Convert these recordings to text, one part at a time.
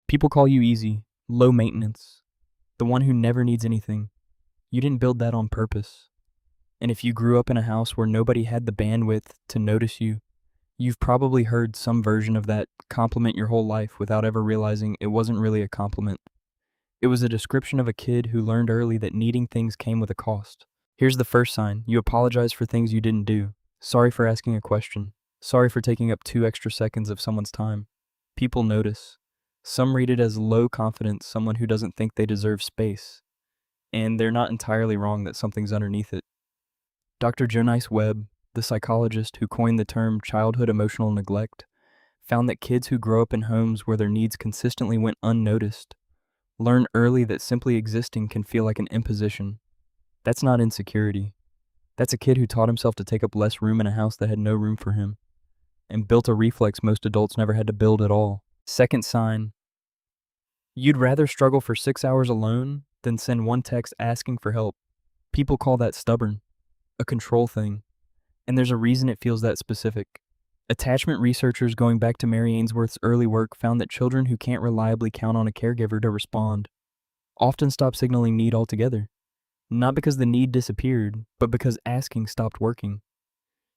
People call you easy, low maintenance, the one who never needs anything. You didn't build that on purpose. And if you grew up in a house where nobody had the bandwidth to notice you, you've probably heard some version of that compliment your whole life without ever realizing it wasn't really a compliment. It was a description of a kid who learned early that needing things came with a cost. Here's the first sign. You apologize for things you didn't do. Sorry for asking a question. Sorry for taking up 2 extra seconds of someone's time. People notice. Some read it as low confidence, someone who doesn't think they deserve space. And they're not entirely wrong that something's underneath it. Dr. Jonice Webb, the psychologist who coined the term childhood emotional neglect, found that kids who grow up in homes where their needs consistently went unnoticed learn early that simply existing can feel like an imposition. That's not insecurity. That's a kid who taught himself to take up less room in a house that had no room for him, and built a reflex most adults never had to build at all. Second sign, you'd rather struggle for 6 hours alone than send one text asking for help. People call that stubborn, a control thing, and there's a reason it feels that specific. Attachment researchers going back to Mary Ainsworth's early work found that children who can't reliably count on a caregiver to respond often stop signaling need altogether. Not because the need disappeared, but because asking stopped working.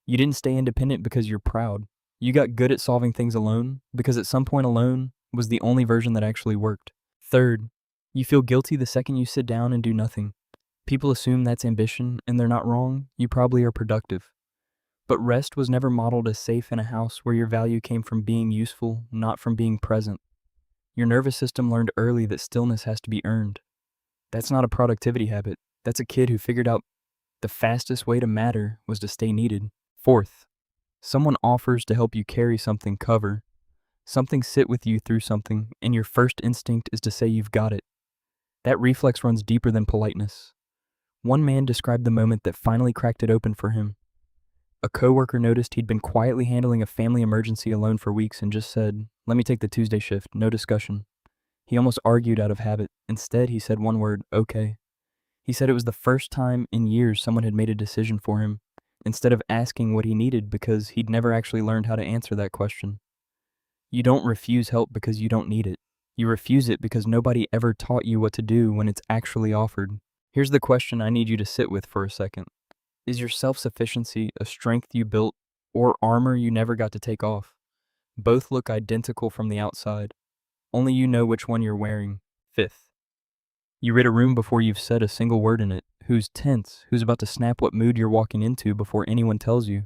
You didn't stay independent because you're proud. You got good at solving things alone because at some point alone was the only version that actually worked. Third, you feel guilty the second you sit down and do nothing. People assume that's ambition, and they're not wrong. You probably are productive. But rest was never modeled as safe in a house where your value came from being useful, not from being present. Your nervous system learned early that stillness has to be earned. That's not a productivity habit. That's a kid who figured out the fastest way to matter was to stay needed. Fourth, someone offers to help you carry something, cover something, sit with you through something, and your first instinct is to say you've got it. That reflex runs deeper than politeness. One man described the moment that finally cracked it open for him. A coworker noticed he'd been quietly handling a family emergency alone for weeks and just said, "Let me take the Tuesday shift, no discussion." He almost argued out of habit. Instead, he said one word, "Okay." He said it was the first time in years someone had made a decision for him, instead of asking what he needed because he'd never actually learned how to answer that question. You don't refuse help because you don't need it. You refuse it because nobody ever taught you what to do when it's actually offered. Here's the question I need you to sit with for a second. Is your self-sufficiency a strength you built or armor you never got to take off? Both look identical from the outside. Only you know which one you're wearing. Fifth, you read a room before you've said a single word in it. Who's tense? Who's about to snap what mood you're walking into before anyone tells you?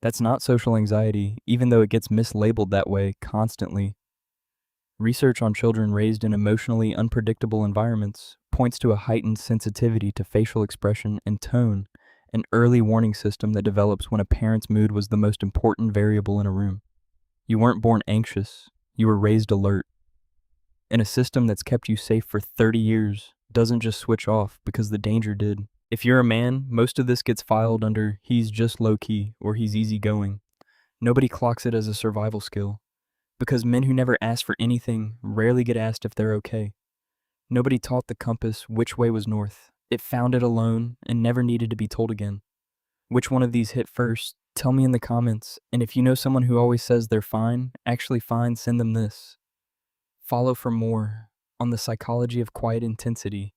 That's not social anxiety, even though it gets mislabeled that way constantly. Research on children raised in emotionally unpredictable environments points to a heightened sensitivity to facial expression and tone, an early warning system that develops when a parent's mood was the most important variable in a room. You weren't born anxious, you were raised alert. And a system that's kept you safe for 30 years doesn't just switch off because the danger did. If you're a man, most of this gets filed under he's just low-key or he's easygoing. Nobody clocks it as a survival skill, because men who never ask for anything rarely get asked if they're okay. Nobody taught the compass which way was north. It found it alone and never needed to be told again. Which one of these hit first? Tell me in the comments, and if you know someone who always says they're fine, actually fine, send them this. Follow for more on the psychology of quiet intensity